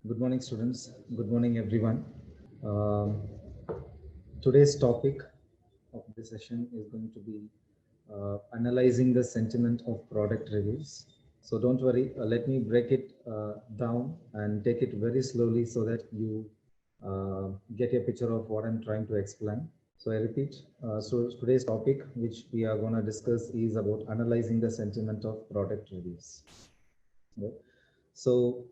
Good morning, students. Good morning, everyone. Um, Today's topic of this session is going to be analyzing the sentiment of product reviews. So don't worry, let me break it down and take it very slowly so that you get a picture of what I'm trying to explain. So I repeat, so today's topic, which we are going to discuss, is about analyzing the sentiment of product reviews. Right? So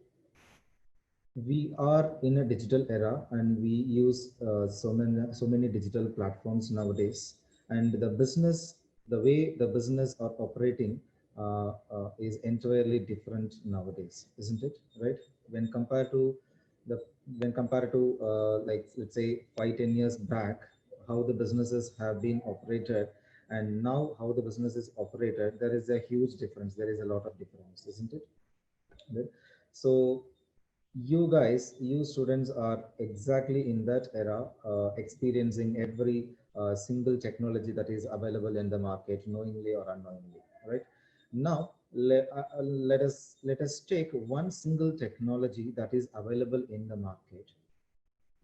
we are in a digital era and we use so many digital platforms nowadays, and the way the business are operating is entirely different nowadays, isn't it? Right? when compared to the when compared to like, let's say, 5-10 years back, how the businesses have been operated and now how the business is operated, there is a huge difference. There is a lot of difference, isn't it? Right? So you students are exactly in that era, experiencing every single technology that is available in the market, knowingly or unknowingly. Right? Now let us take one single technology that is available in the market.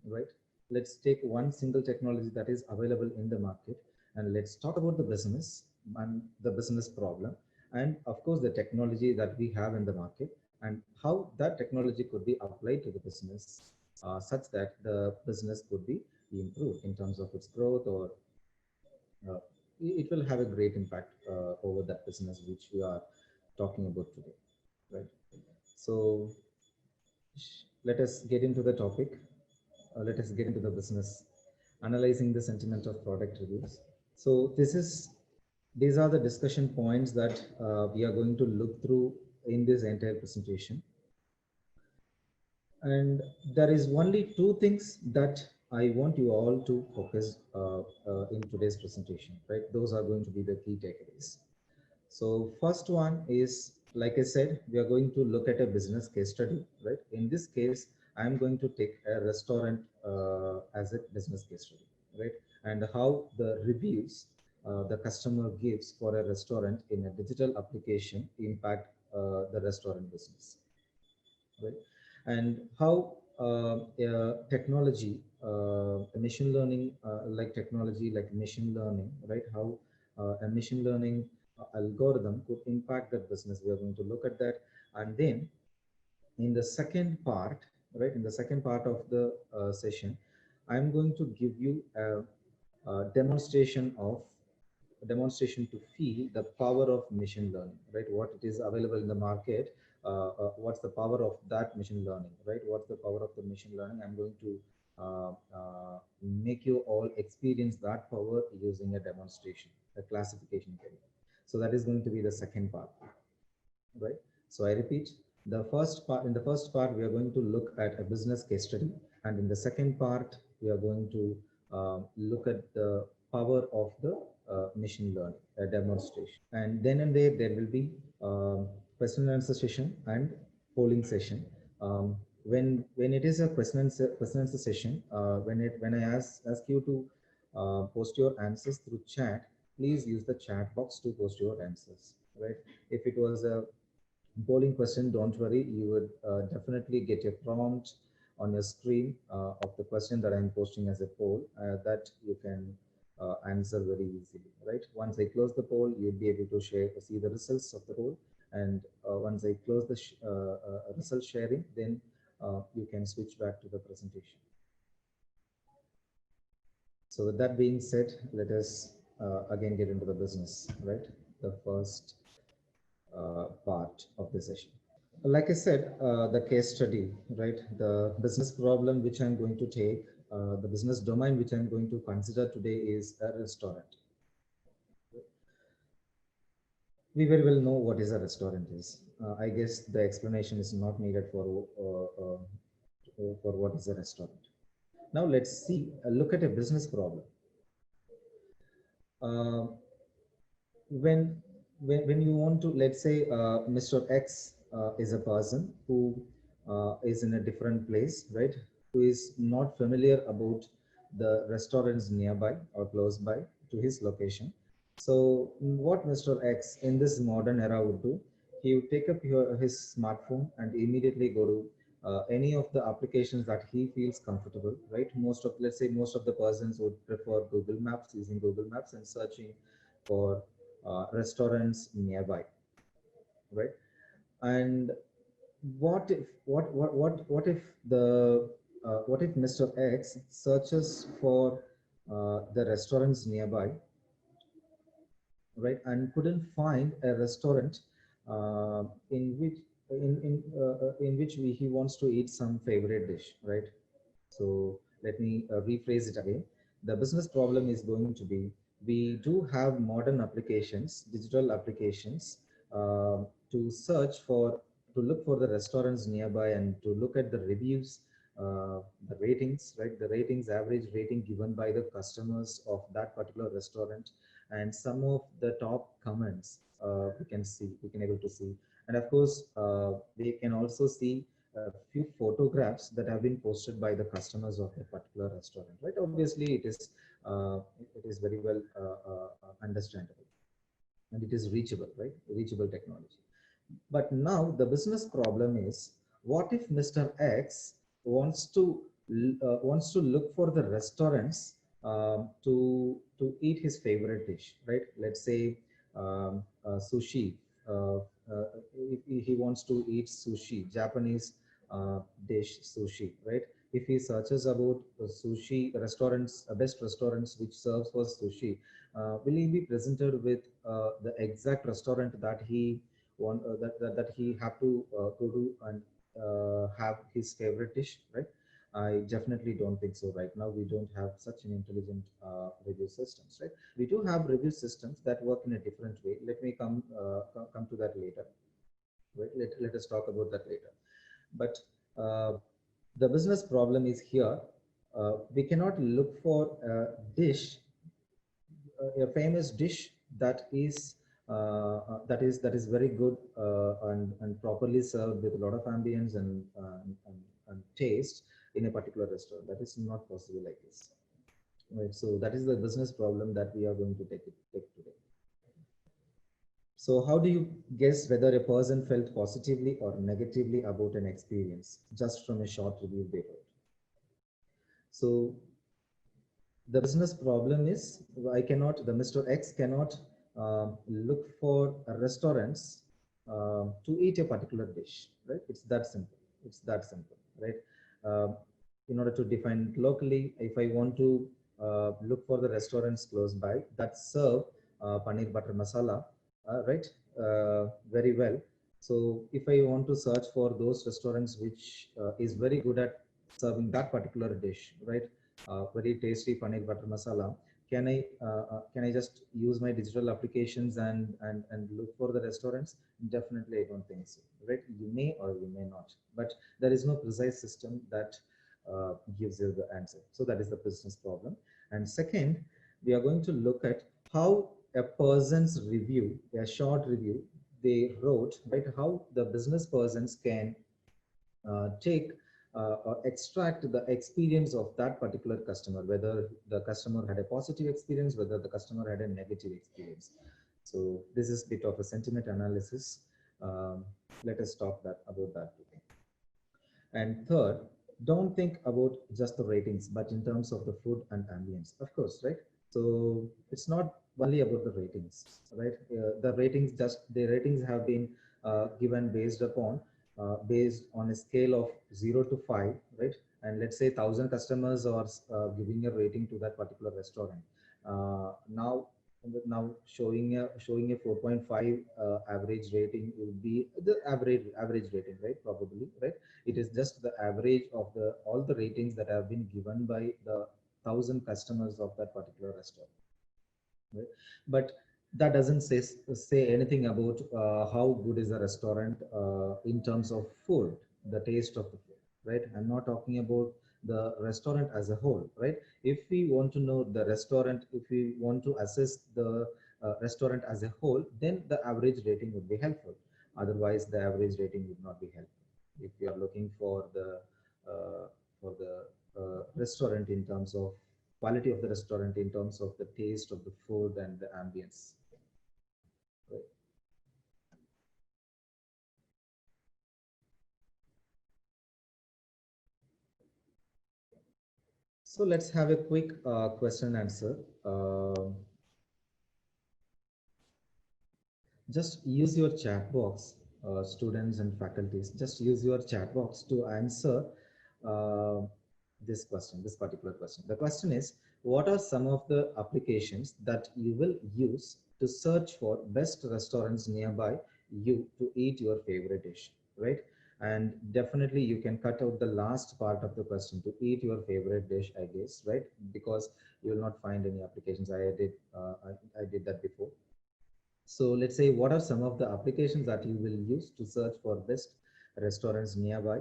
Right? Let's take one single technology that is available in the market, and let's talk about the business and the business problem, and of course the technology that we have in the market, and how that technology could be applied to the business, such that the business could be improved in terms of its growth, or uh, it will have a great impact over that business which we are talking about today. Right? So let us get into the topic. Let us get into the business, analyzing the sentiment of product reviews. So these are the discussion points that we are going to look through in this entire presentation. And there is only two things that I want you all to focus in today's presentation, right? Those are going to be the key takeaways. So first one is, like I said, we are going to look at a business case study, right? In this case, I'm going to take a restaurant as a business case study, right? And how the reviews the customer gives for a restaurant in a digital application impact the restaurant business, right? And how technology, machine learning, like technology, like machine learning, right? How a machine learning algorithm could impact that business. We are going to look at that. And then in the second part, right, in the second part of the session, I'm going to give you a demonstration to feel the power of machine learning, right? What it is available in the market, what's the power of that machine learning, right? What's the power of the machine learning? I'm going to make you all experience that power using a demonstration, a classification technique. So that is going to be the second part, right? So I repeat, in the first part, we are going to look at a business case study. And in the second part, we are going to look at the power of the machine learning, a demonstration. And then and there will be question and answer session and polling session. When it is a question and answer session, when I ask you to post your answers through chat, please use the chat box to post your answers, right? If it was a polling question, don't worry, you would definitely get a prompt on your screen of the question that I'm posting as a poll that you can answer very easily, right? Once I close the poll, you'll be able to see the results of the poll. And once I close the result sharing, then you can switch back to the presentation. So with that being said, let us again get into the business, right? The first part of the session. Like I said, the case study, right? The business problem which I'm going to take, the business domain which I'm going to consider today is a restaurant. We very well know what is a restaurant is. I guess the explanation is not needed for what is a restaurant. Now let's see, look at a business problem. Uh, when when you want to, let's say, Mr. X is a person who is in a different place, right? Who is not familiar about the restaurants nearby or close by to his location. So what Mr. X in this modern era would do, he would take up his smartphone and immediately go to any of the applications that he feels comfortable, right? Let's say most of the persons would prefer Google Maps, using Google Maps and searching for restaurants nearby, right? And what if Mr. X searches for the restaurants nearby, right, and couldn't find a restaurant uh, in which he wants to eat some favorite dish, right? So let me rephrase it again. The business problem is going to be, we do have modern applications, digital applications, to search for, to look for the restaurants nearby and to look at the reviews, the ratings, right? The ratings, average rating given by the customers of that particular restaurant, and some of the top comments we can able to see. And of course, we can also see a few photographs that have been posted by the customers of a particular restaurant, right? Obviously, it is very well understandable, and it is reachable, right? Reachable technology. But now the business problem is, what if Mr. X wants to look for the restaurants to eat his favorite dish, right? Let's say sushi. Uh, uh, if he wants to eat sushi, Japanese dish sushi, right? If he searches about sushi restaurants, best restaurants which serves for sushi, will he be presented with the exact restaurant that he that he have to go to and have his favorite dish, right? I definitely don't think so. Right now, we don't have such an intelligent review systems, right? We do have review systems that work in a different way. Let me come to that later. Right? Let us talk about that later. But the business problem is here. We cannot look for a dish, a famous dish that is that is very good and properly served with a lot of ambience and taste in a particular restaurant. That is not possible like this, right? So that is the business problem that we are going to take today. So how do you guess whether a person felt positively or negatively about an experience just from a short review they wrote? So the business problem is, the Mr. X cannot look for restaurants to eat a particular dish, right? It's that simple. It's that simple, right? Uh, in order to define it locally, if I want to look for the restaurants close by that serve paneer butter masala, right, very well. So if I want to search for those restaurants which is very good at serving that particular dish, right? Very tasty paneer butter masala. Can I just use my digital applications and look for the restaurants? Definitely, I don't think so. Right? You may or you may not, but there is no precise system that gives you the answer. So that is the business problem. And second, we are going to look at how a person's review, a short review they wrote, right? How the business persons can take or extract the experience of that particular customer, whether the customer had a positive experience, whether the customer had a negative experience. So this is a bit of a sentiment analysis. Let us talk about that today. And third, don't think about just the ratings, but in terms of the food and ambience, of course, right? So it's not only about the ratings, right? The ratings have been given based on a scale of 0 to 5, right? And let's say 1,000 customers are giving a rating to that particular restaurant. Now showing a 4.5 average rating will be the average rating, right? Probably, right? It is just the average of the all the ratings that have been given by the 1,000 customers of that particular restaurant, right? But that doesn't say anything about how good is the restaurant in terms of food, the taste of the food, right? I'm not talking about the restaurant as a whole, right? If we want to know the restaurant, if we want to assess the restaurant as a whole, then the average rating would be helpful. Otherwise, the average rating would not be helpful. If you are looking uh, for the restaurant in terms of quality of the restaurant, in terms of the taste of the food and the ambience, right? So let's have a quick question and answer. Just use your chat box, students and faculties. Just use your chat box to answer uh, this question, this particular question. The question is, what are some of the applications that you will use to search for best restaurants nearby you to eat your favorite dish, right? And definitely you can cut out the last part of the question, to eat your favorite dish, I guess, right? Because you will not find any applications. I did that before. So let's say, what are some of the applications that you will use to search for best restaurants nearby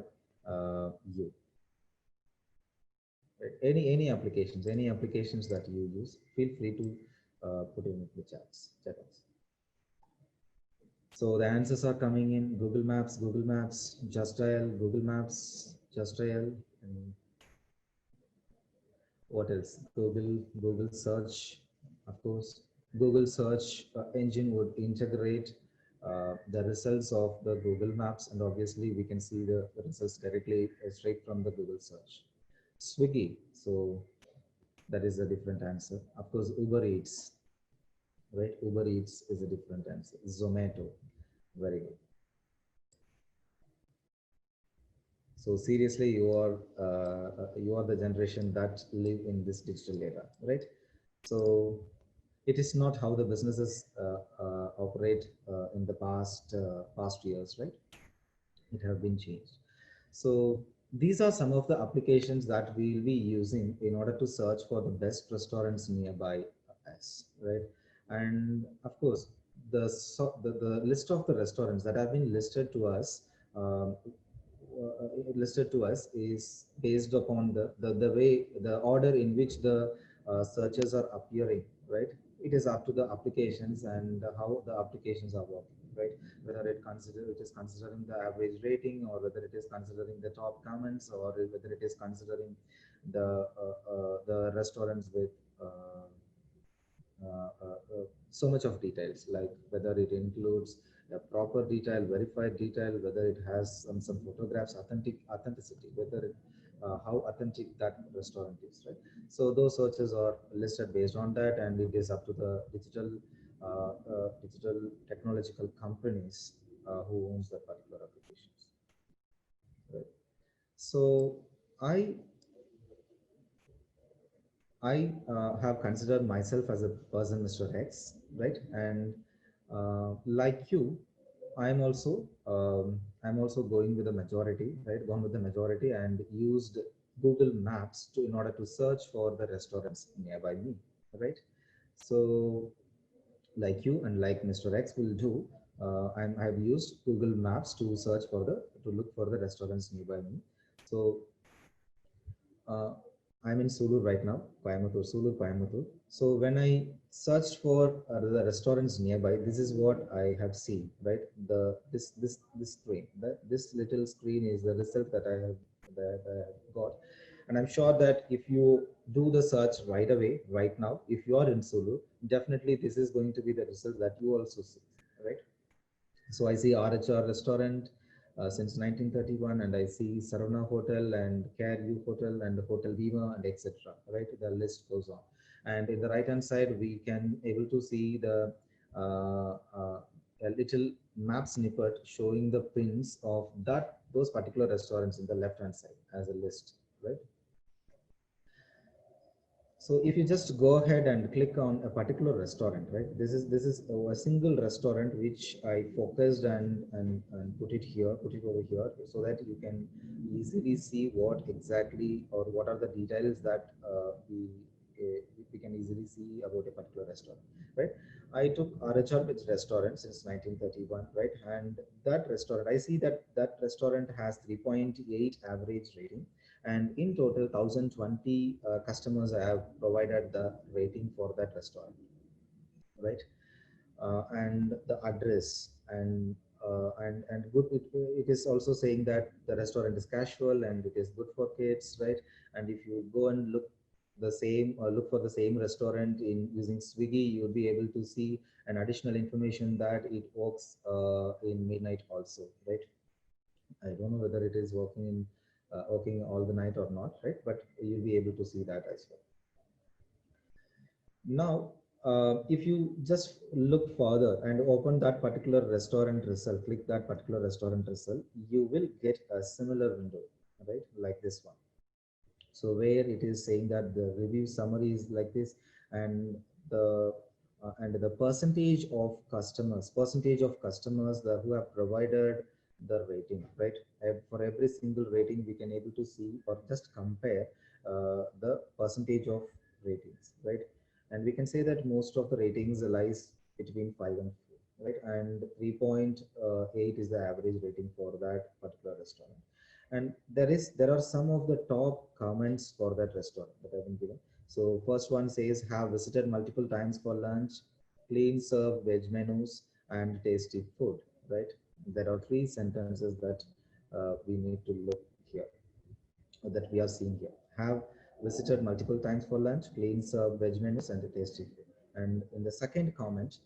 you? Right? Any applications that you use, feel free to put in the chats. So the answers are coming in: Google Maps, Justial, Google Maps, Justial, and what else? Google search, of course. Google search engine would integrate the results of the Google Maps, and obviously we can see the results directly straight from the Google search. Swiggy, so that is a different answer. Of course, Uber Eats, right? Uber Eats is a different answer. Zomato, very good. So seriously, you are the generation that live in this digital era, right? So it is not how the businesses operate in the past years, right? It have been changed. So these are some of the applications that we'll be using in order to search for the best restaurants nearby us, right? And of course, the list of the restaurants that have been listed to us is based upon the way, the order in which the searches are appearing, right? It is up to the applications and how the applications are working, right? Whether it is considering the average rating, or whether it is considering the top comments, or whether it is considering the restaurants with so much of details, like whether it includes a proper detail, verified detail, whether it has some photographs, authenticity, whether it, how authentic that restaurant is, right? So those searches are listed based on that, and it is up to the digital technological companies who owns that particular applications, right? So I I have considered myself as a person, Mr. X, right? And like you, I'm also going with the majority, right? Gone with the majority and used Google Maps in order to search for the restaurants nearby me, right? So like you and like Mr. X will do, I've used Google Maps to search for to look for the restaurants nearby me. So uh, I'm in Sulu right now, Coimbatore, Sulu, Coimbatore. So when I searched for the restaurants nearby, this is what I have seen, right? This screen, this little screen is the result that I have got, and I'm sure that if you do the search right away, right now, if you are in Sulu, definitely this is going to be the result that you also see, right? So I see RHR restaurant since 1931, and I see Saravana Hotel and Care U Hotel and Hotel Viva and etc. Right, the list goes on. And in the right hand side, we can able to see the a little map snippet showing the pins of those particular restaurants in the left hand side as a list, right? So if you just go ahead and click on a particular restaurant, right? This is a single restaurant which I focused and put it here, put it over here, so that you can easily see what exactly, or what are the details that we can easily see about a particular restaurant, right? I took RHR restaurant since 1931, right? And that restaurant, I see that that restaurant has 3.8 average rating, and in total 1020 customers have provided the rating for that restaurant, right? And the address, and good, it is also saying that the restaurant is casual and it is good for kids, right? And if you go and look for the same restaurant in using Swiggy, you'll be able to see an additional information that it works in midnight also, right? I don't know whether it is working in working all the night or not, right? But you'll be able to see that as well. Now, if you just look further and open that particular restaurant result, click that particular restaurant result, you will get a similar window, right? Like this one. So where it is saying that the review summary is like this, and the percentage of customers that who have provided the rating, right? For every single rating, we can able to see or just compare the percentage of ratings, right? And we can say that most of the ratings lies between 5 and 4, right? And 3.8 is the average rating for that particular restaurant. And there are some of the top comments for that restaurant that have been given. So first one says, have visited multiple times for lunch, clean serve veg menus, and tasty food, right? There are three sentences that we need to look here, that we are seeing here. Have visited multiple times for lunch, clean serve veg menus, and a tasty food. And in the second comment,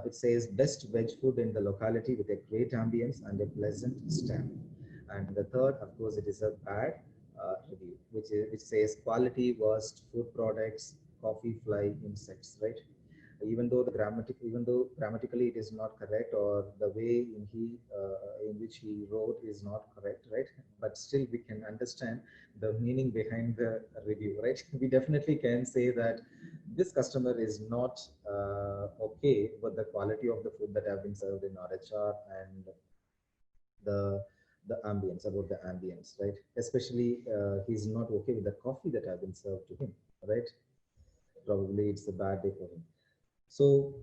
it says best veg food in the locality with a great ambience and a pleasant staff. And the third, of course, it is a bad review, which says quality worst food products, coffee fly insects, right? Even though grammatically it is not correct, or the way in which he wrote is not correct, right? But still we can understand the meaning behind the review, right? We definitely can say that this customer is not okay with the quality of the food that have been served in RHR, and the about the ambience, right? Especially he's not okay with the coffee that have been served to him, right? Probably it's a bad day for him. So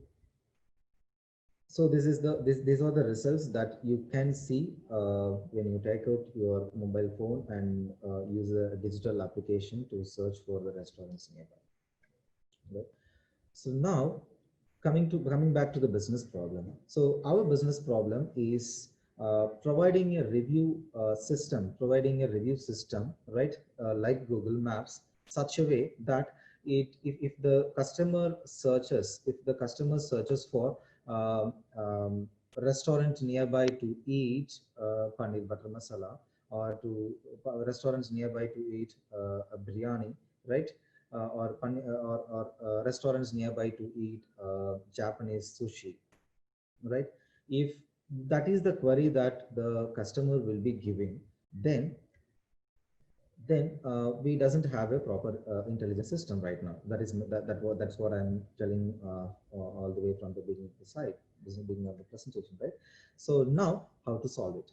these are the results that you can see when you take out your mobile phone and use a digital application to search for the restaurants nearby. Right? So now coming back to the business problem. So our business problem is providing a review system, right? Like Google Maps, such a way that if the customer searches for restaurant nearby to eat paneer butter masala, or to restaurants nearby to eat a biryani, right? Or restaurants nearby to eat Japanese sushi, right? If that is the query that the customer will be giving, then we doesn't have a proper intelligence system right now. That's what I'm telling all the way from the beginning of the site, beginning of the presentation, right? So now how to solve it,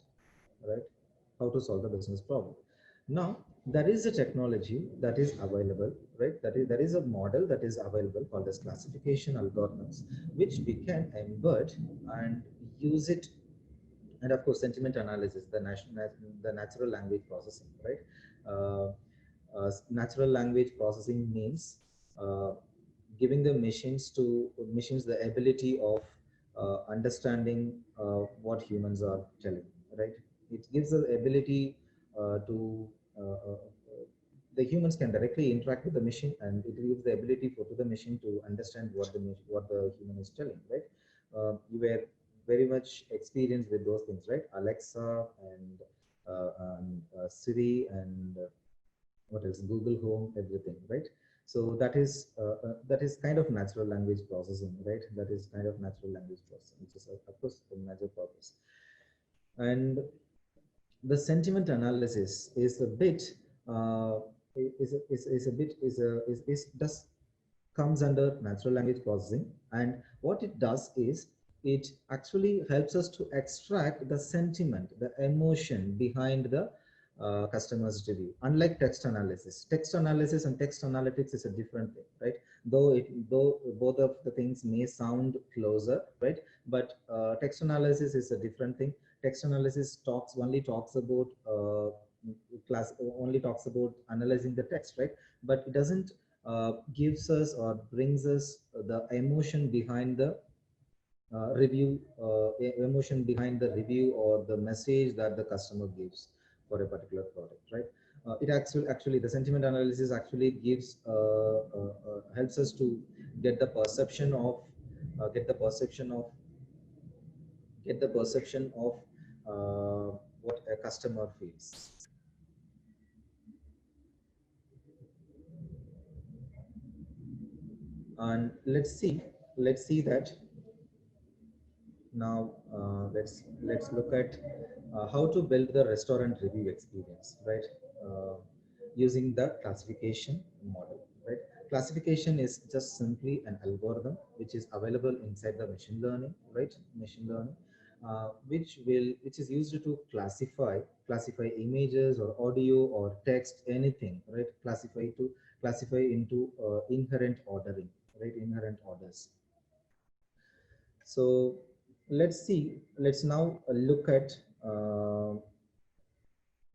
right? How to solve the business problem. Now there is a technology that is available, right? There is a model that is available called as classification algorithms, which we can embed and use it. And of course sentiment analysis, the natural language processing, right? Natural language processing means giving the machines the ability of understanding what humans are telling, right? It gives the ability to the humans can directly interact with the machine, and it gives the ability to the machine to understand what the human is telling, right? You were very much experienced with those things, right? Alexa and Siri and what else? Google Home, everything, right? So that is kind of natural language processing, right? That is kind of natural language processing, which is of course the major purpose. And the sentiment analysis is a bit does comes under natural language processing, and what it does is it actually helps us to extract the sentiment, the emotion behind the customer's review. Unlike text analysis and text analytics is a different thing, right? Though both of the things may sound closer, right? But text analysis is a different thing. Text analysis only talks about analyzing the text, right? But it doesn't gives us or brings us the emotion behind the emotion behind the review or the message that the customer gives for a particular product, right? It actually the sentiment analysis actually gives helps us to get the perception of get the perception of what a customer feels. And let's see that now. Let's look at how to build the restaurant review experience, right? uh, Using the classification model, right? Classification is just simply an algorithm which is available inside the machine learning, right? Machine learning, which is used to classify images or audio or text, anything, right? Classify into inherent ordering, right? Inherent orders. So let's now look at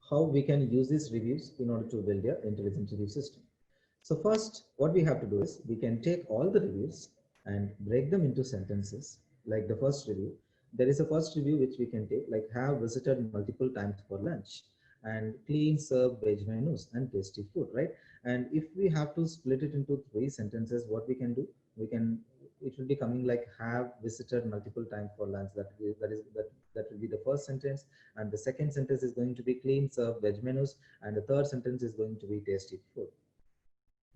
how we can use these reviews in order to build an intelligent review system. So first, what we have to do is we can take all the reviews and break them into sentences. Like the first review, there is a first review which we can take, like have visited multiple times for lunch and clean serve veg menus and tasty food, right? And if we have to split it into three sentences, what we can do, we can, it will be coming like have visited multiple times for lunch. That will be the first sentence, and the second sentence is going to be clean serve veg menus, and the third sentence is going to be tasty food,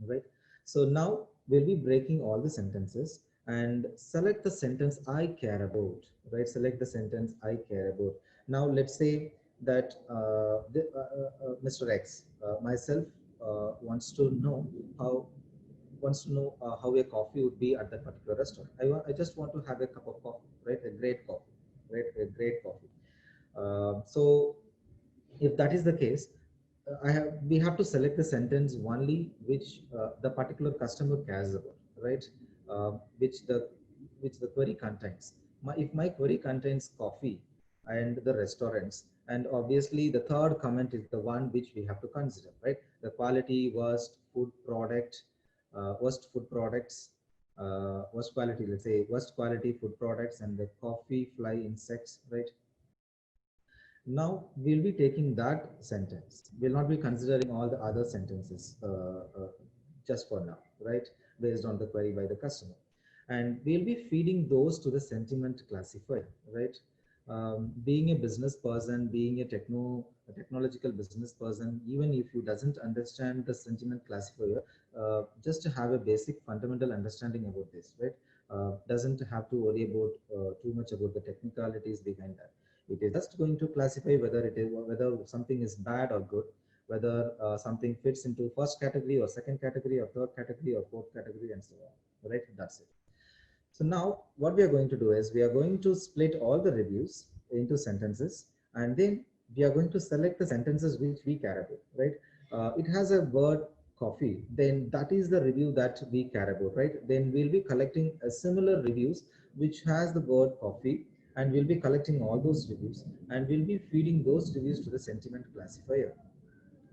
right? So now we'll be breaking all the sentences and select the sentence I care about, right? Select the sentence I care about. Now let's say that Mr. X, myself, wants to know how how a coffee would be at that particular restaurant. I just want to have a cup of coffee, right? A great coffee, right? A great coffee. So if that is the case, we have to select the sentence only which the particular customer cares about, right? Which the query contains. If my query contains coffee and the restaurants, and obviously the third comment is the one which we have to consider, right? The quality, worst food products, worst quality, let's say worst quality food products, and the coffee fly insects, right? Now we'll be taking that sentence. We'll not be considering all the other sentences just for now, right? Based on the query by the customer. And we'll be feeding those to the sentiment classifier, right? Being a business person, being a technological business person, even if you doesn't understand the sentiment classifier, just to have a basic fundamental understanding about this, right? Doesn't have to worry about too much about the technicalities behind that. It is just going to classify whether something is bad or good, whether something fits into first category or second category or third category or fourth category, and so on. Right? That's it. So now what we are going to do is we are going to split all the reviews into sentences, and then we are going to select the sentences which we care about. Right? It has a word coffee, then that is the review that we care about, right? Then we'll be collecting a similar reviews which has the word coffee, and we'll be collecting all those reviews, and we'll be feeding those reviews to the sentiment classifier,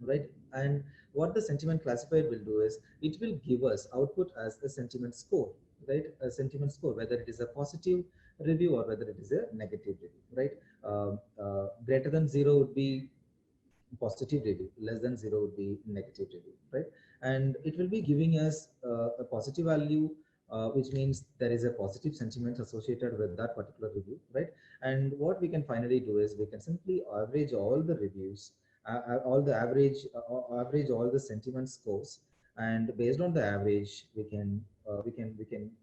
right? And what the sentiment classifier will do is it will give us output as a sentiment score, right? A sentiment score, whether it is a positive review or whether it is a negative review, right? Greater than zero would be positive review, less than zero would be negative review, right? And it will be giving us a positive value, which means there is a positive sentiment associated with that particular review, right? And what we can finally do is we can simply average all the reviews, all the average all the sentiment scores, and based on the average we can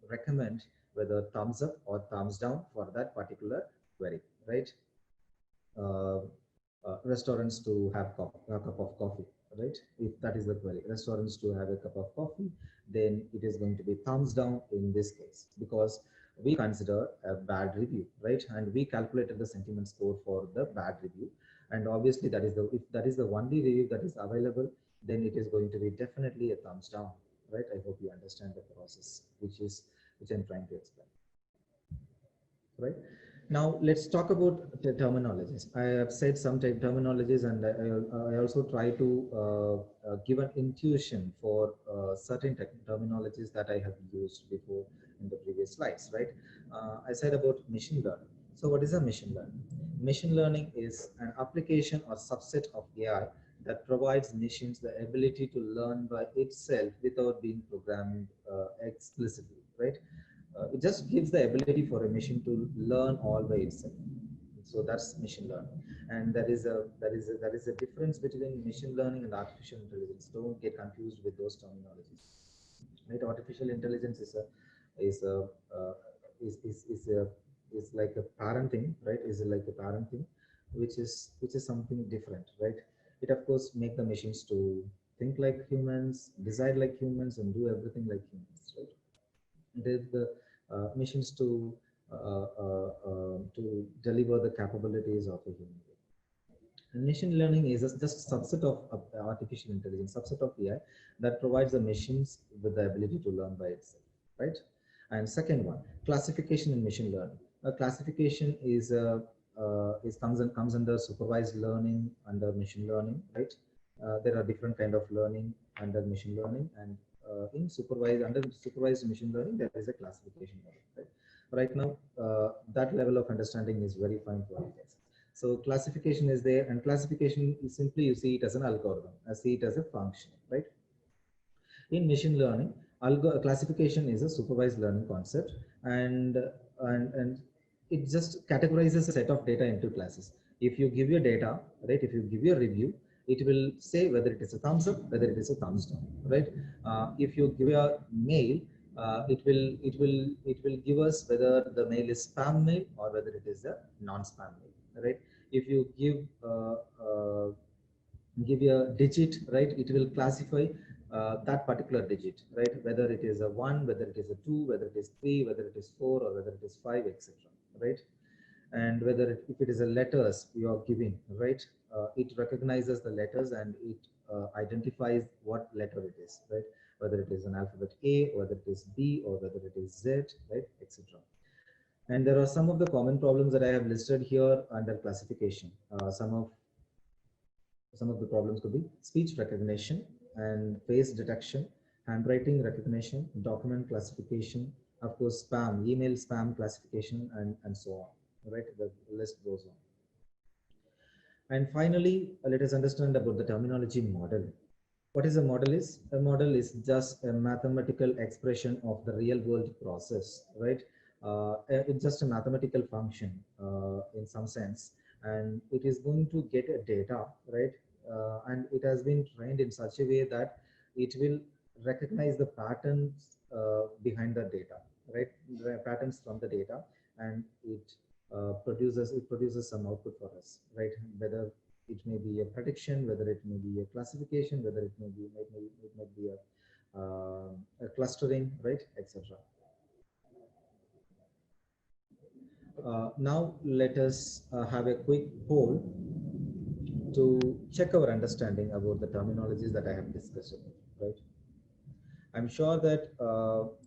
recommend whether thumbs up or thumbs down for that particular query, right? uh, Restaurants to have a cup of coffee, right? If that is the query, restaurants to have a cup of coffee, then it is going to be thumbs down in this case, because we consider a bad review, right? And we calculated the sentiment score for the bad review. And obviously that is if that is the only review that is available, then it is going to be definitely a thumbs down, right? I hope you understand the process, which I'm trying to explain, right? Now let's talk about the terminologies. I have said some terminologies, and I also try to give an intuition for certain terminologies that I have used before in the previous slides, right? I said about machine learning. So what is a machine learning? Machine learning is an application or subset of AI that provides machines the ability to learn by itself without being programmed explicitly, right? It just gives the ability for a machine to learn all by itself. So that's machine learning. And there is a difference between machine learning and artificial intelligence. Don't get confused with those terminologies. right? Artificial intelligence is a uh, is a is like a parent thing, right? Is like a parent thing, which is something different, right? It of course make the machines to think like humans, decide like humans, and do everything like humans, right? The machines to deliver the capabilities of a human being. And machine learning is just a subset of artificial intelligence, subset of AI that provides the machines with the ability to learn by itself, right? And second one, classification in machine learning. Classification is comes under supervised learning under machine learning, right? There are different kind of learning under machine learning, and in supervised under supervised machine learning there is a classification level, right? Right now, that level of understanding is very fine for us. So classification is there, and classification is simply you see it as an algorithm, I see it as a function, right? In machine learning, classification is a supervised learning concept, and and it just categorizes a set of data into classes. If you give your data, right, if you give your review, it will say whether it is a thumbs up, whether it is a thumbs down, right? If you give a mail, it will give us whether the mail is spam mail or whether it is a non-spam mail, right? If you give you a digit, right, it will classify that particular digit, right, whether it is a 1, whether it is a 2, whether it is 3, whether it is 4, or whether it is 5, etc., right? And whether if it is a letters you are giving, right, it recognizes the letters and it identifies what letter it is, right, whether it is an alphabet A, whether it is B, or whether it is Z, right, etc. And there are some of the common problems that I have listed here under classification. Some of the problems could be speech recognition and face detection, handwriting recognition, document classification, of course, spam, email spam classification, and so on, right? The list goes on. And finally, let us understand about the terminology model. What is a model is? A model is just a mathematical expression of the real world process, right? It's just a mathematical function in some sense, and it is going to get a data, right? And it has been trained in such a way that it will recognize the patterns behind the data, right? The patterns from the data, and it produces some output for us, right? Whether it may be a prediction, whether it may be a classification, whether it may be a clustering, right, etc. Now let us have a quick poll to check our understanding about the terminologies that I have discussed, right? I'm sure that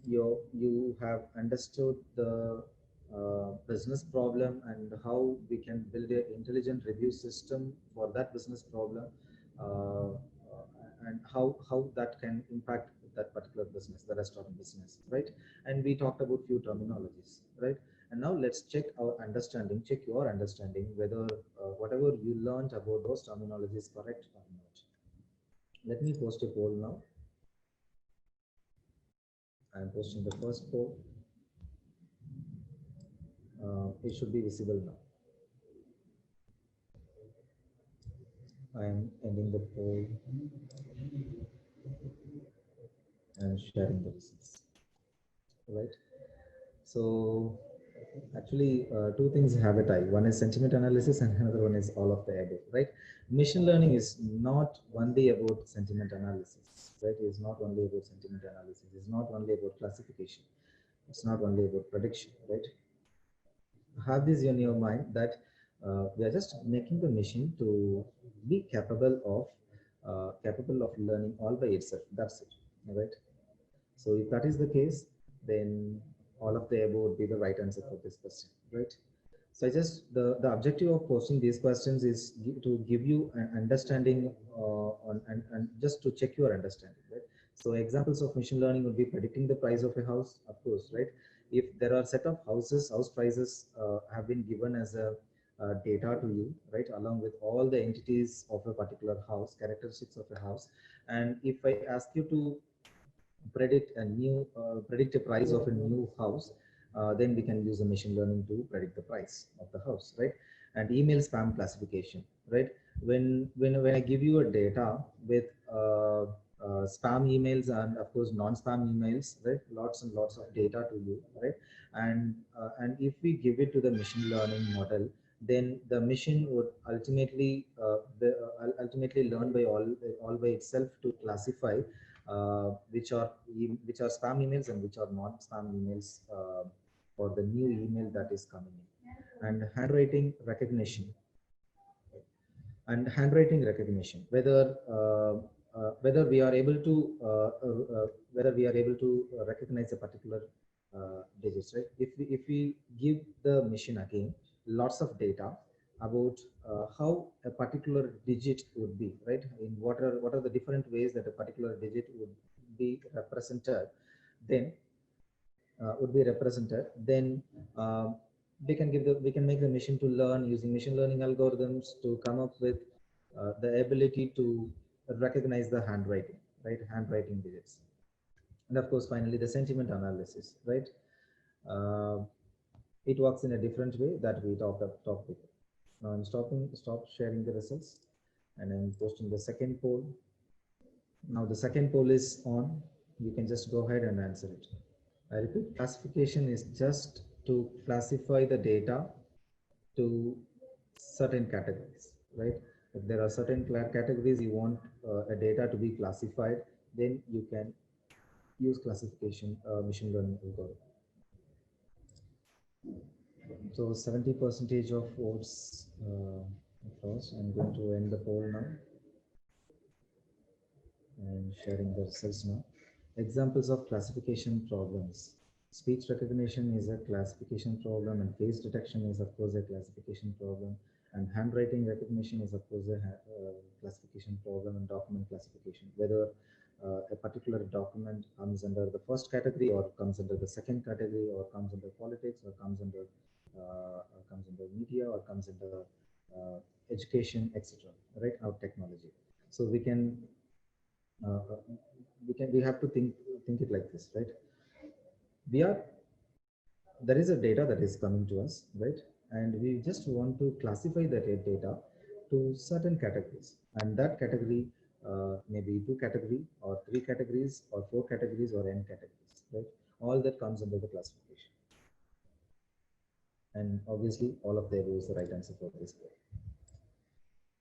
you have understood the business problem and how we can build an intelligent review system for that business problem, uh, and how that can impact that particular business, the restaurant business, right? And we talked about few terminologies, right? And now let's check our understanding, check your understanding whether whatever you learned about those terminologies is correct or not. Let me post a poll now. I'm posting the first poll. It should be visible now. I am ending the poll and sharing the results. Right. So actually, two things have a tie. One is sentiment analysis, and another one is all of the above. Right. Machine learning is not only about sentiment analysis. Right. It is not only about sentiment analysis. It's not only about classification. It's not only about prediction. Right. Have this in your mind that we are just making the machine to be capable of learning all by itself. That's it. All right. So if that is the case, then all of the above would be the right answer for this question, right? So I just the objective of posting these questions is to give you an understanding and just to check your understanding, right? So examples of machine learning would be predicting the price of a house, of course, right? If there are set of house prices have been given as a data to you, right, along with all the entities of a particular house, characteristics of a house, and if I ask you to predict a price of a new house, then we can use a machine learning to predict the price of the house, right? And email spam classification, right? When I give you a data with spam emails and of course non-spam emails, right? Lots and lots of data to you, right? And if we give it to the machine learning model, then the machine would ultimately learn by all by itself to classify which are spam emails and which are non-spam emails for the new email that is coming in. And handwriting recognition, whether we are able to recognize a particular digits, right? If we give the machine again lots of data about how a particular digit would be, right? In what are the different ways that a particular digit would be represented, then then we can make the machine to learn using machine learning algorithms to come up with the ability to recognize the handwriting, right? Handwriting digits. And of course, finally, the sentiment analysis, right? Uh, it works in a different way that we talked before. Now I'm stop sharing the results, and I'm posting the second poll. Now the second poll is on. You can just go ahead and answer it. I repeat, classification is just to classify the data to certain categories, right? If there are certain categories you want a data to be classified, then you can use classification machine learning algorithm. So 70% of votes across. I'm going to end the poll now and sharing the results now. Examples of classification problems. Speech recognition is a classification problem, and face detection is of course a classification problem, and handwriting recognition is of course a classification problem, and document classification, whether a particular document comes under the first category or comes under the second category or comes under politics or comes under media or comes under education, etc., right? Our technology. So we can we have to think it like this, right? There is a data that is coming to us, right? And we just want to classify that data to certain categories, and that category maybe 2 category or 3 categories or 4 categories or n categories, right? All that comes under the classification, and obviously all of them is the right answer for this poll.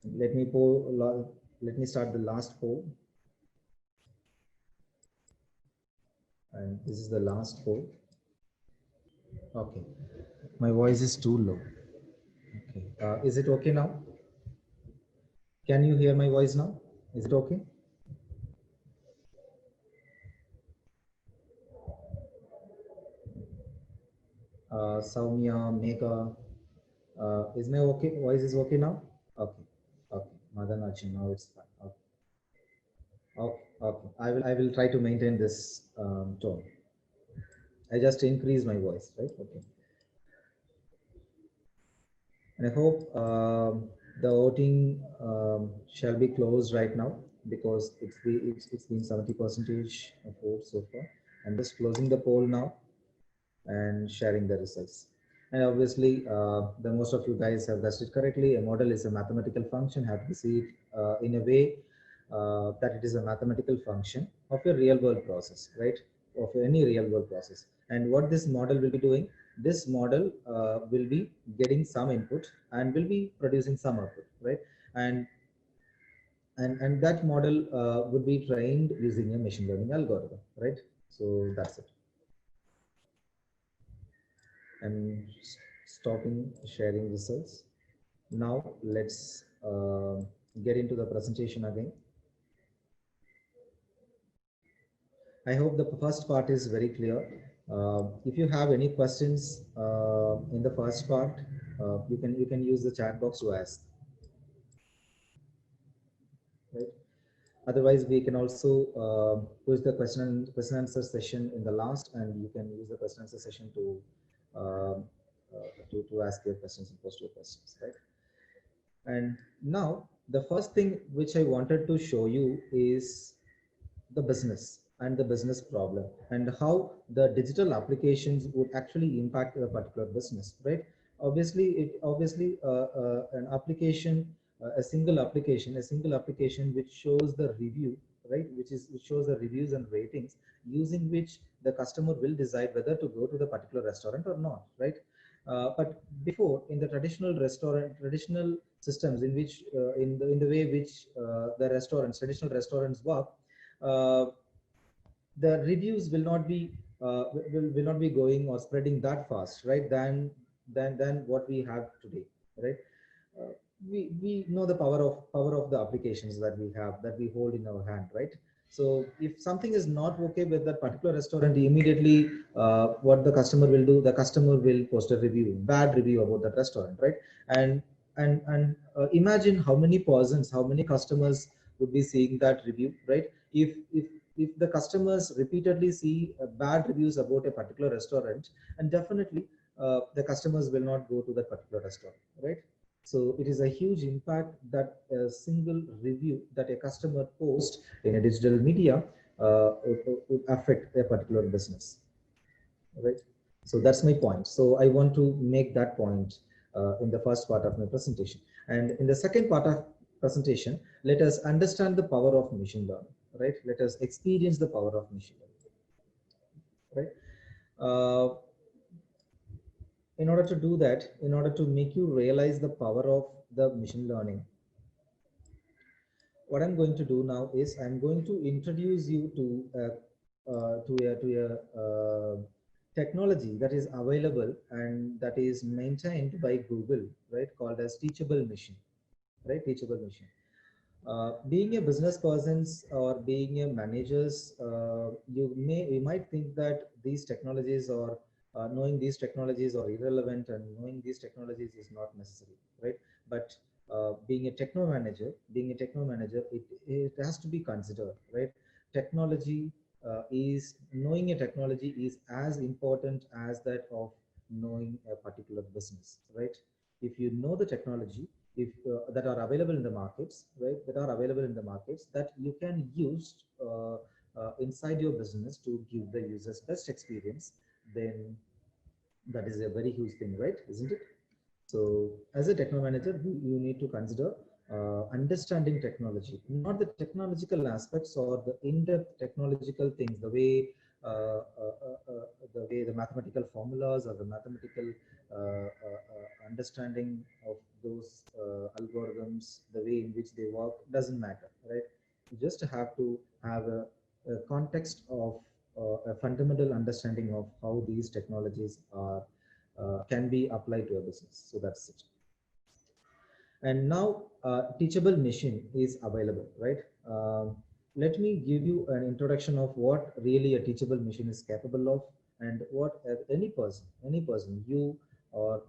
Let me start the last poll, and this is the last poll. Okay, my voice is too low. Okay, is it okay now? Can you hear my voice now? Is it okay? Soumya, Megha, is my voice is okay now? Okay, okay. Madan Arjun, now it's fine. Okay. Okay, okay. I will try to maintain this tone. I just increase my voice, right? Okay. And I hope the voting shall be closed right now, because it's been 70% of votes so far. I'm just closing the poll now and sharing the results. And obviously, the most of you guys have guessed it correctly. A model is a mathematical function. Have to see it in a way that it is a mathematical function of a real world process, right? Of any real world process. And what this model will be doing, this model will be getting some input and will be producing some output, right? And that model would be trained using a machine learning algorithm, right? So that's it. I'm stopping sharing results. Now let's get into the presentation again. I hope the first part is very clear. If you have any questions in the first part, you can use the chat box to ask. Right? Otherwise, we can also push the question answer session in the last, and you can use the question answer session to ask your questions and post your questions, right? And now the first thing which I wanted to show you is the business and the business problem, and how the digital applications would actually impact a particular business, right? Obviously an application, a single application which shows the review, right? Which shows the reviews and ratings, using which the customer will decide whether to go to the particular restaurant or not, right? But before, in the traditional systems, in which in the way which the traditional restaurants work, uh, the reviews will not be will not be going or spreading that fast, right? Than what we have today, right? uh, we know the power of the applications that we have, that we hold in our hand, right? So if something is not okay with that particular restaurant, immediately what the customer will do, the customer will post a bad review about that restaurant, right? And imagine how many persons, how many customers would be seeing that review, right? If the customers repeatedly see bad reviews about a particular restaurant, and definitely the customers will not go to that particular restaurant, right? So it is a huge impact that a single review that a customer posts in a digital media would affect a particular business, right? So that's my point. So I want to make that point in the first part of my presentation. And in the second part of presentation, let us understand the power of machine learning, right? Let us experience the power of machine learning, right? In order to do that, in order to make you realize the power of the machine learning, what I'm going to do now is I'm going to introduce you to a technology that is available and that is maintained by Google, right? Called as Teachable Machine, right? Teachable Machine. Being a business persons or being a managers, you might think that these technologies or knowing these technologies are irrelevant, and knowing these technologies is not necessary, right? But being a techno manager, it has to be considered, right? Technology knowing a technology is as important as that of knowing a particular business, right? If you know the technology, if that are available in the markets, right? That are available in the markets that you can use inside your business to give the users best experience, then that is a very huge thing, right? Isn't it? So as a techno manager, you need to consider understanding technology, not the technological aspects or the in-depth technological things, the way the mathematical formulas or the mathematical understanding of those algorithms, the way in which they work doesn't matter, right? You just have to have a context of a fundamental understanding of how these technologies are can be applied to a business. So that's it. And now Teachable Machine is available, right? Let me give you an introduction of what really a teachable machine is capable of, and what any person, you or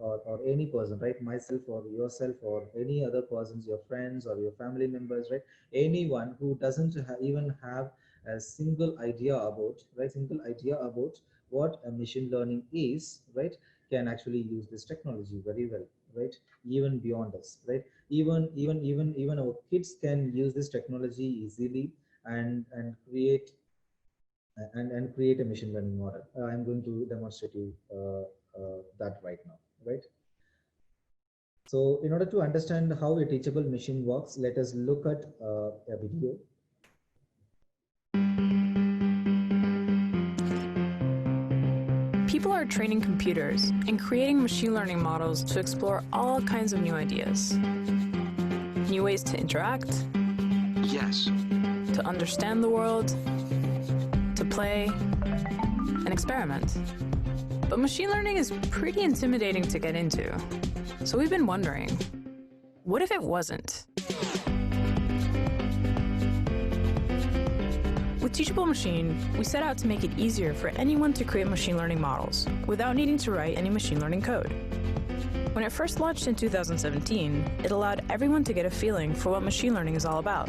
any person, right? Myself or yourself or any other persons, your friends or your family members, right? Anyone who doesn't even have a single idea about, right? Single idea about what a machine learning is, right? Can actually use this technology very well, right? Even beyond us, right? Even our kids can use this technology easily and create a machine learning model. I'm going to demonstrate you that right now, right? So in order to understand how a teachable machine works, let us look at a video. People are training computers and creating machine learning models to explore all kinds of new ideas. New ways to interact. Yes. To understand the world. To play and experiment. But machine learning is pretty intimidating to get into. So we've been wondering, what if it wasn't? With Teachable Machine, we set out to make it easier for anyone to create machine learning models without needing to write any machine learning code. When it first launched in 2017, it allowed everyone to get a feeling for what machine learning is all about.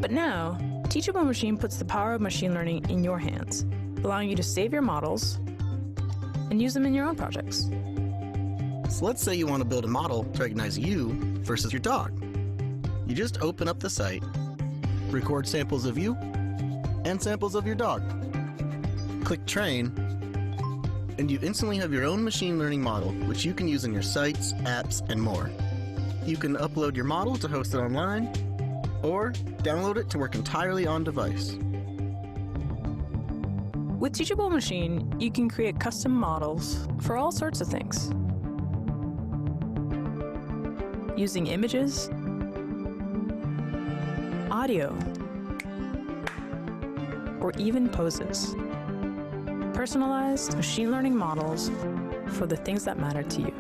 But now, Teachable Machine puts the power of machine learning in your hands, allowing you to save your models and use them in your own projects. So let's say you want to build a model to recognize you versus your dog. You just open up the site, record samples of you and samples of your dog. Click Train, and you instantly have your own machine learning model, which you can use in your sites, apps, and more. You can upload your model to host it online, or download it to work entirely on device. With Teachable Machine, you can create custom models for all sorts of things. Using images, audio, or even poses. Personalized machine learning models for the things that matter to you.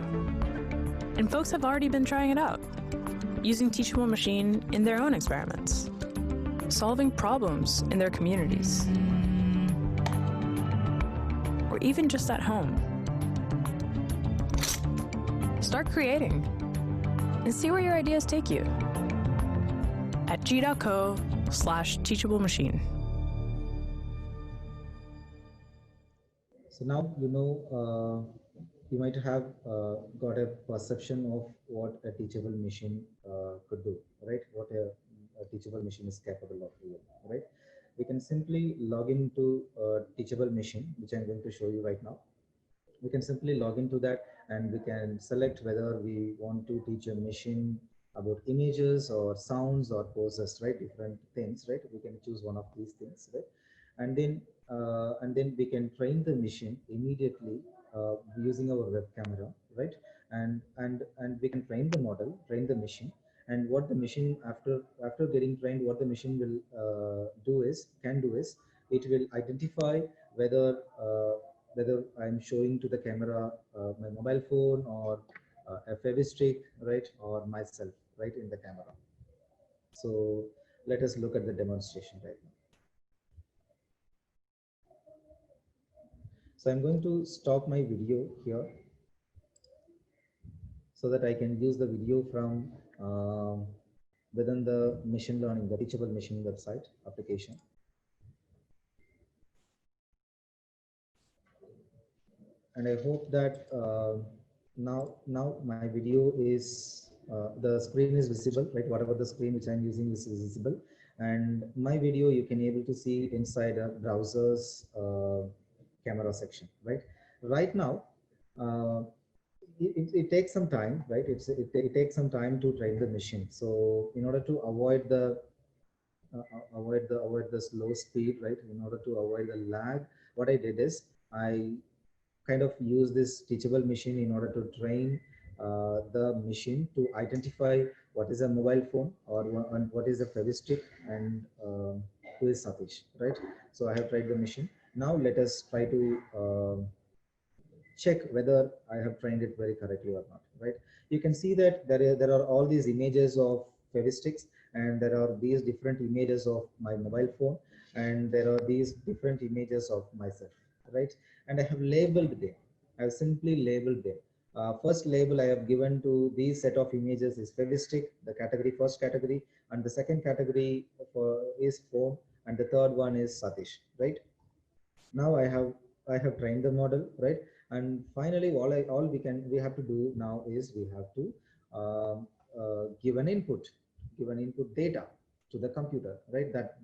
And folks have already been trying it out, using Teachable Machine in their own experiments, solving problems in their communities, or even just at home. Start creating and see where your ideas take you at g.co/teachable machine. So now you might have got a perception of what a teachable machine could do, right? What a teachable machine is capable of doing, right? We can simply log into a teachable machine, which I'm going to show you right now. We can simply log into that and we can select whether we want to teach a machine about images or sounds or poses, right? Different things, right? We can choose one of these things, right? And then we can train the machine immediately using our web camera, right? And we can train the model, train the machine, and what the machine after getting trained, what the machine will can do is it will identify whether I'm showing to the camera my mobile phone or a Fevistick, right, or myself, right, in the camera. So let us look at the demonstration right now. So I'm going to stop my video here so that I can use the video from within the machine learning, the Teachable Machine website application. And I hope that now my video is the screen is visible, right? Whatever the screen which I'm using is visible, and my video you can able to see inside a browser's camera section, right? Right now, it takes some time, right? It takes some time to train the machine. So in order to avoid the slow speed, right? In order to avoid the lag, what I did is I kind of use this teachable machine in order to train the machine to identify what is a mobile phone or what is a Fevistick and who is Satish, right? So I have tried the machine. Now let us try to check whether I have trained it very correctly or not, right? You can see that there are all these images of Fevisticks, and there are these different images of my mobile phone, and there are these different images of myself, right? And I have labeled them. I have simply labeled them. First label I have given to these set of images is Fevistick, the category, first category, and the second category is phone, and the third one is Satish, right? Now I have trained the model, right? And finally, all we have to do now is we have to give an input data to the computer, right? That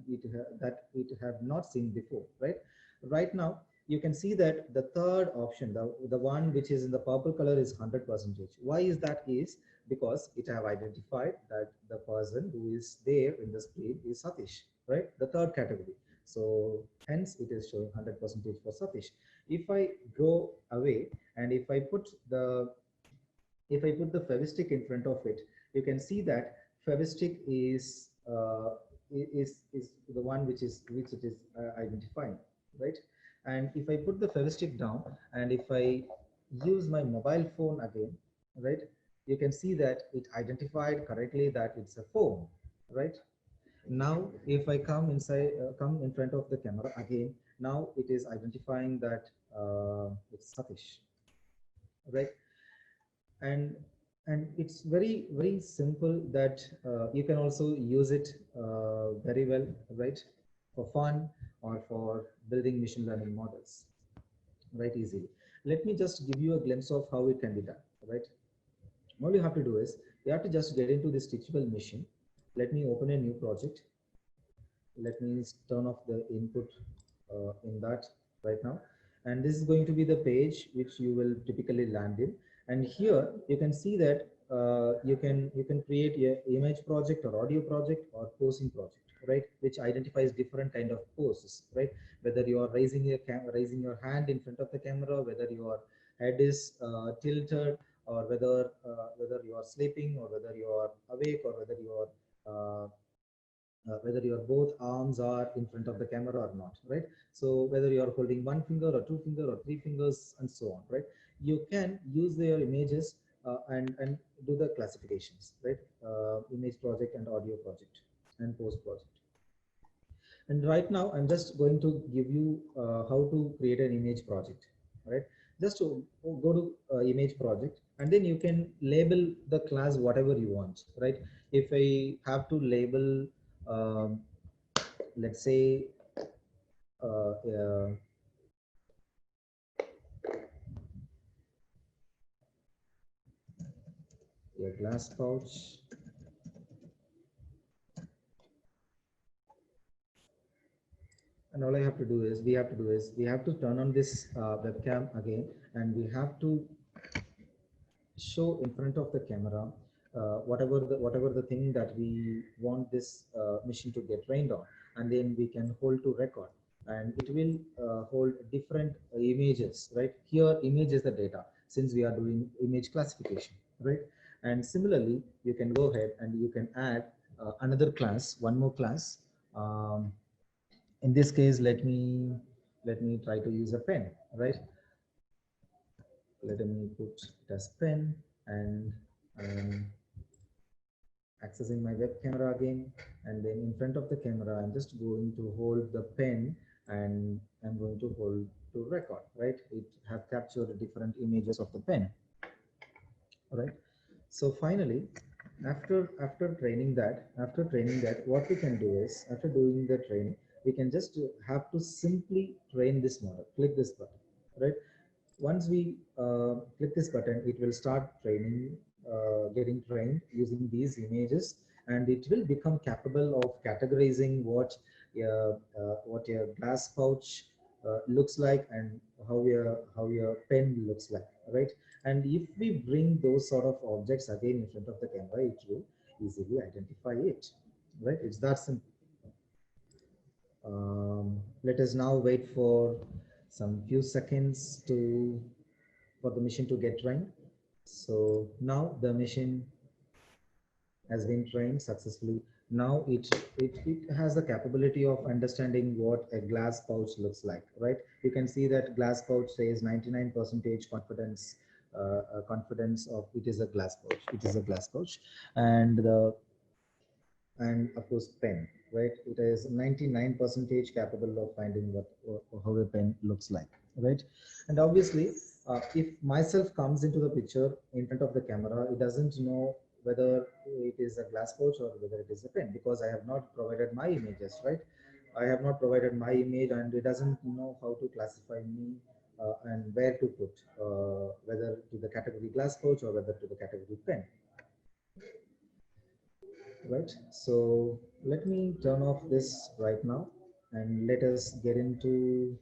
it have not seen before, right? Right now, you can see that the third option, the one which is in the purple color, is 100%. Why is that? Is because it have identified that the person who is there in the screen is Satish, right? The third category. So hence it is showing 100% for Satish. If I go away and if I put the Fevistick in front of it, you can see that Fevistick is the one which it is identifying, right? And if I put the Fevistick down and if I use my mobile phone again, right, you can see that it identified correctly that it's a phone, right? Now, if I come inside, come in front of the camera again, now it is identifying that it's Satish, right? And it's very simple that you can also use it very well, right, for fun or for building machine learning models, right, easily. Let me just give you a glimpse of how it can be done, right? All you have to do is you have to just get into this teachable machine. Let me open a new project. Let me turn off the input in that right now. And this is going to be the page which you will typically land in. And here you can see that you can create a image project or audio project or posing project, right, which identifies different kind of poses, right, whether you are raising your hand in front of the camera, whether your head is tilted, or whether you are sleeping, or whether you are awake, or uh, whether your both arms are in front of the camera or not, right? So whether you are holding one finger or two finger or three fingers and so on, right? You can use their images and do the classifications, right? Image project and audio project and post project. And right now I'm just going to give you how to create an image project, right? Just to go to image project, and then you can label the class whatever you want, right? If I have to label, um, let's say, uh, uh, a glass pouch, and all I have to do is we have to turn on this webcam again, and we have to show in front of the camera whatever the thing that we want this machine to get trained on, and then we can hold to record, and it will hold different images, right? Here image is the data, since we are doing image classification, right? And similarly you can go ahead and you can add another class, one more class. In this case, let me try to use a pen, right? Let me put it as pen, and I'm accessing my web camera again, and then in front of the camera I'm just going to hold the pen, and I'm going to hold to record, right? It have captured different images of the pen, right? So finally, after training that, what we can do is, after doing the training, we can just have to simply train this model. Click this button, right? Once we click this button, it will start training, getting trained using these images, and it will become capable of categorizing what your glass pouch looks like, and how your pen looks like, right? And if we bring those sort of objects again in front of the camera, it will easily identify it, right? It's that simple. Let us now wait for some few seconds for the machine to get trained. So now the machine has been trained successfully. Now it has the capability of understanding what a glass pouch looks like, right? You can see that glass pouch says 99% confidence, confidence of it is a glass pouch. It is a glass pouch, and of course pen, right? It is 99% capable of finding how a pen looks like, right? And obviously if myself comes into the picture in front of the camera, it doesn't know whether it is a glass pouch or whether it is a pen, because I have not provided my images, right? I have not provided my image, and it doesn't know how to classify me and where to put, whether to the category glass pouch or whether to the category pen, right? So let me turn off this right now, and let us get into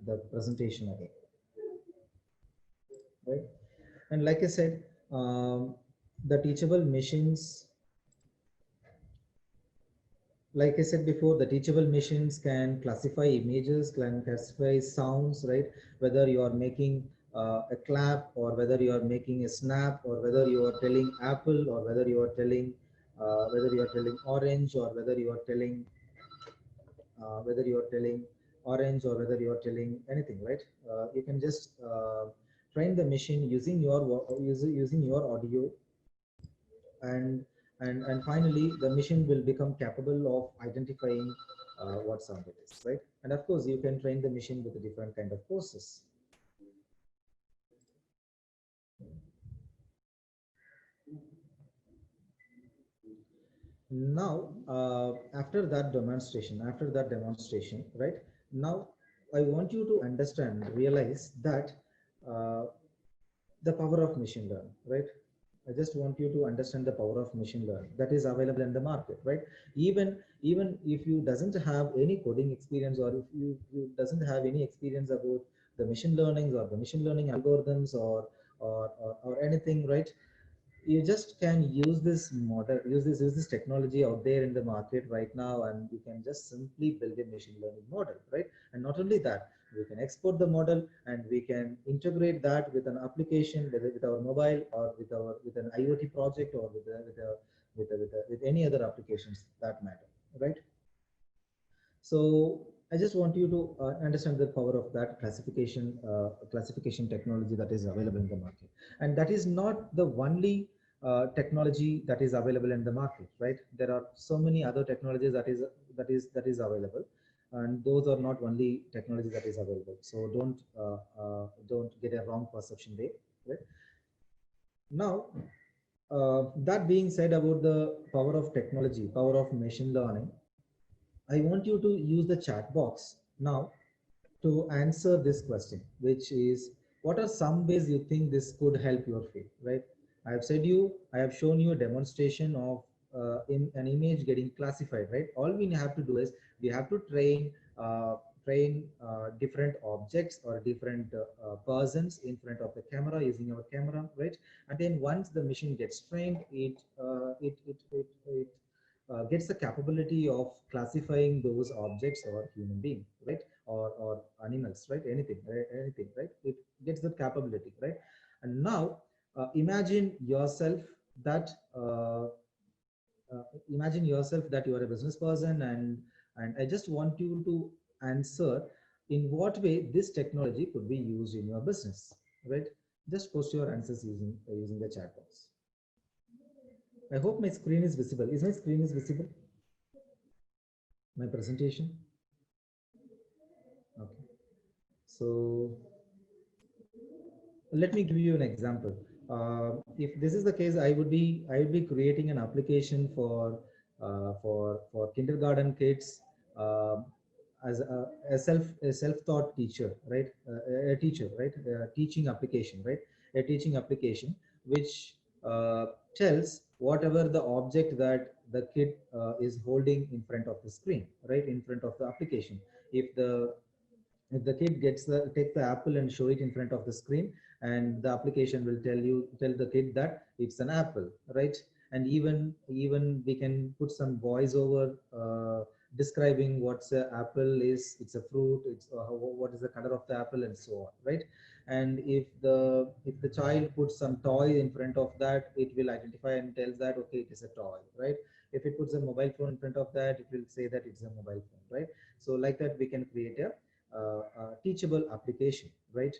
the presentation again, right? And like I said, the teachable machines, like I said before, the teachable machines can classify images, can classify sounds, right? Whether you are making a clap, or whether you are making a snap, or whether you are telling apple, or whether you are telling orange, or whether you are telling orange, or whether you are telling anything, right? You can just train the machine using your audio, and and finally the machine will become capable of identifying what sound it is, right? And of course you can train the machine with a different kind of process. Now after that demonstration, right? Now I want you to understand, realize that uh, the power of machine learning, right? I just want you to understand the power of machine learning that is available in the market, right? Even if you doesn't have any coding experience, or if you doesn't have any experience about the machine learning or the machine learning algorithms, or anything, right? you just can use this model, use this technology out there in the market right now, and you can just simply build a machine learning model, right? And not only that, we can export the model and we can integrate that with an application, whether with our mobile or with an IoT project, or with any other applications that matter, right? So I just want you to understand the power of that classification technology that is available in the market, and that is not the only technology that is available in the market, right? There are so many other technologies that is available, and those are not only technology that is available. So don't get a wrong perception there, right? Now, that being said about the power of technology, power of machine learning, I want you to use the chat box now to answer this question, which is, what are some ways you think this could help your field, right? I have shown you a demonstration of in an image getting classified, right? All we have to do is we have to train different objects or different persons in front of the camera using our camera, right? And then once the machine gets trained, it gets the capability of classifying those objects or human being, right? Or animals, right? Anything, right? It gets the capability, right? And now imagine yourself that you are a business person, and I just want you to answer in what way this technology could be used in your business, right? Just post your answers using the chat box. I hope my screen is visible. Is my screen is visible? My presentation? Okay. So let me give you an example. If this is the case, I would be creating an application for kindergarten kids, as a self-taught teacher, right? A teacher, right? A teaching application, right? A teaching application which tells whatever the object that the kid is holding in front of the screen, right? In front of the application. If the kid take the apple and show it in front of the screen, and the application will tell the kid that it's an apple, right? And even we can put some voiceover describing what's an apple is. It's a fruit. It's what is the color of the apple, and so on, right? And if the child puts some toy in front of that, it will identify and tells that, okay, it is a toy, right? If it puts a mobile phone in front of that, it will say that it's a mobile phone, right? So like that, we can create a teachable application, right?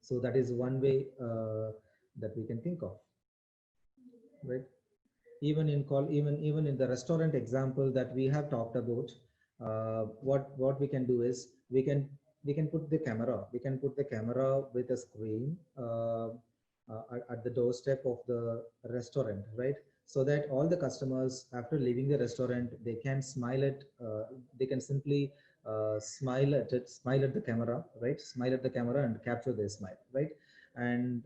So that is one way that we can think of, right? Even in the restaurant example that we have talked about, what we can do is we can put the camera with a screen at the doorstep of the restaurant, right? So that all the customers, after leaving the restaurant, they can they can simply smile at the camera, right? Smile at the camera and capture their smile, right? And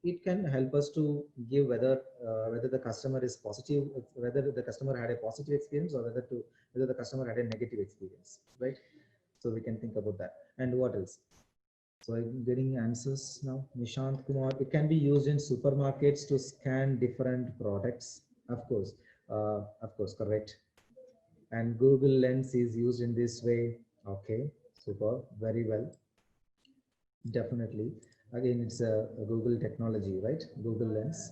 it can help us to give whether the customer is positive, whether the customer had a positive experience, or whether the customer had a negative experience, right? So we can think about that. And what else? So I'm getting answers now. Nishant Kumar, it can be used in supermarkets to scan different products. Of course, correct. And Google Lens is used in this way. Okay, super, very well. Definitely. Again, it's a Google technology, right? Google Lens.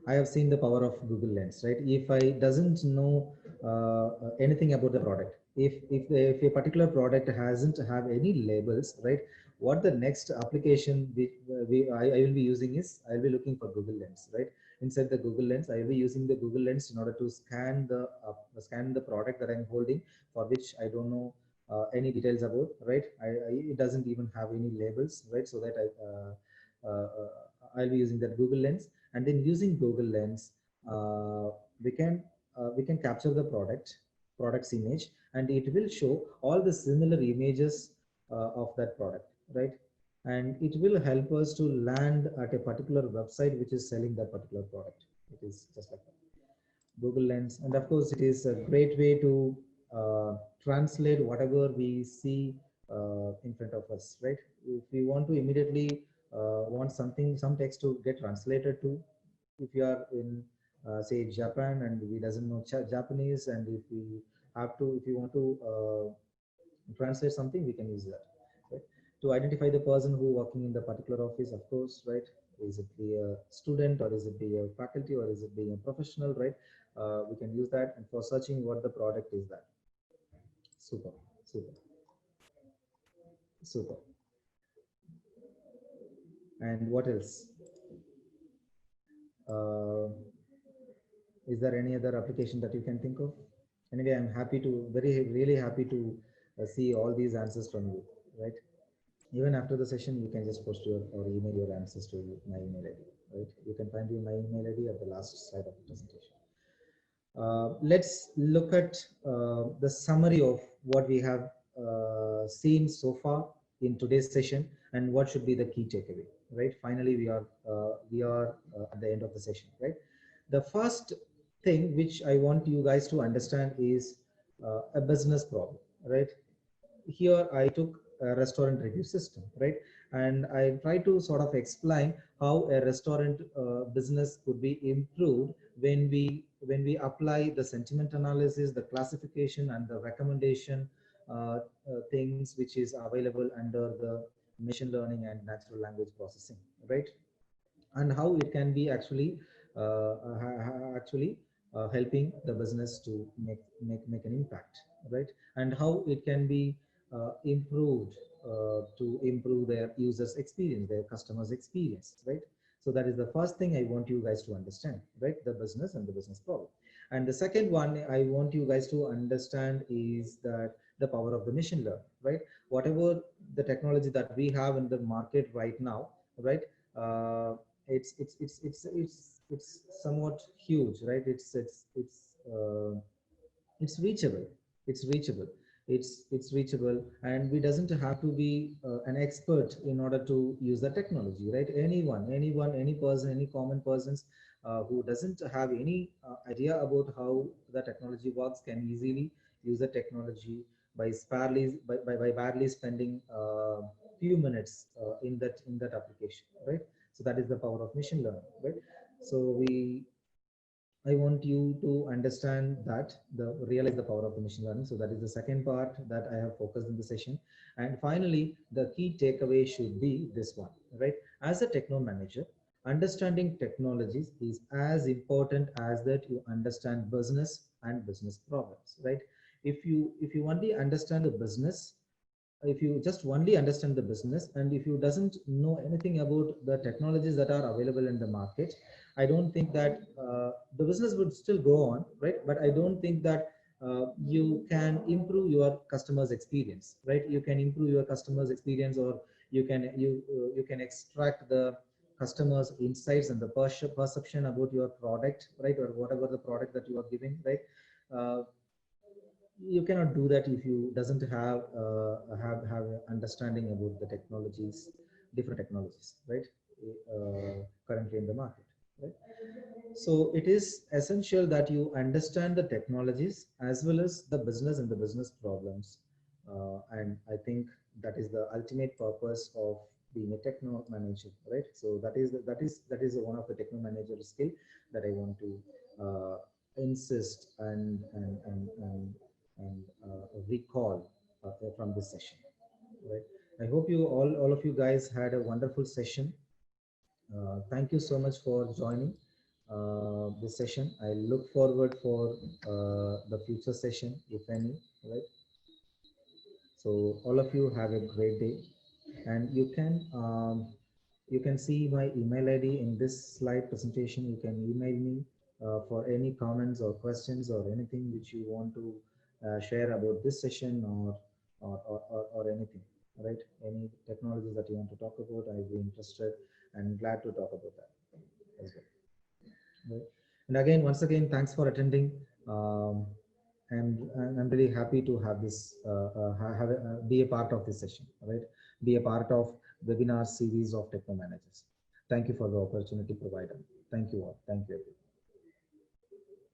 I have seen the power of Google Lens, right? If I doesn't know anything about the product, if a particular product hasn't have any labels, right? What the next application I will be using is, I'll be looking for Google Lens, right? Inside the Google Lens, I will be using the Google Lens in order to scan the product that I'm holding, for which I don't know any details about, right? It doesn't even have any labels, right? So that I'll be using that Google Lens, and then using Google Lens, we can capture the product's image, and it will show all the similar images of that product, right? And it will help us to land at a particular website which is selling that particular product. It is just like that. Google Lens, and of course, it is a great way to translate whatever we see in front of us, right? If we want to immediately want some text to get translated to. If you are in say Japan and we doesn't know Japanese, and if you want to translate something, we can use that, right? To identify the person who working in the particular office, of course, right? Is it be a student, or is it be a faculty, or is it being a professional, right? We can use that. And for searching what the product is, that super, super, super. And what else? Uh, is there any other application that you can think of? Anyway, I'm happy to, really happy to see all these answers from you, right? Even after the session, you can just post your or email your answers to my email ID, right? You can find my email ID at the last slide of the presentation. Let's look at the summary of what we have seen so far in today's session, and what should be the key takeaway, right? Finally, we are at the end of the session, right? The first thing which I want you guys to understand is a business problem, right? Here I took a restaurant review system, right? And I try to sort of explain how a restaurant business could be improved when we apply the sentiment analysis, the classification, and the recommendation things which is available under the machine learning and natural language processing, right? And how it can be actually helping the business to make an impact, right? And how it can be improved to improve their users experience, their customers experience, right? So that is the first thing I want you guys to understand, right? The business and the business problem. And the second one I want you guys to understand is that the power of the machine learning, right? Whatever the technology that we have in the market right now, right? It's somewhat huge, right? It's reachable. It's reachable. It's reachable, and we doesn't have to be an expert in order to use the technology, right? Any person, any common persons who doesn't have any idea about how the technology works can easily use the technology by barely spending few minutes in that application, right? So that is the power of machine learning, right? So I want you to understand that, realize the power of the machine learning. So that is the second part that I have focused in the session. And finally, the key takeaway should be this one, right? As a techno manager, understanding technologies is as important as that you understand business and business problems, right? If you only understand the business, if you just only understand the business, and if you doesn't know anything about the technologies that are available in the market, I don't think that the business would still go on, right? But I don't think that you can improve your customers experience, right? You can improve your customers experience, or you can extract the customers insights and the perception about your product, right? Or whatever the product that you are giving, right? You cannot do that if you doesn't have understanding about the technologies, different technologies, right? Currently in the market, right? So it is essential that you understand the technologies as well as the business and the business problems, and I think that is the ultimate purpose of being a techno manager, right? So that is one of the techno manager skill that I want to insist and recall from this session, right? I hope all of you guys had a wonderful session. Thank you so much for joining this session. I look forward for the future session, if any, right? So all of you have a great day, and you can see my email ID in this slide presentation. You can email me for any comments or questions or anything which you want to share about this session, or anything, right? Any technologies that you want to talk about, I'd be interested and glad to talk about that as well. Right. And again, once again, thanks for attending. And I'm really happy to have this, be a part of this session, right? Be a part of webinar series of techno managers. Thank you for the opportunity provided. Thank you all. Thank you.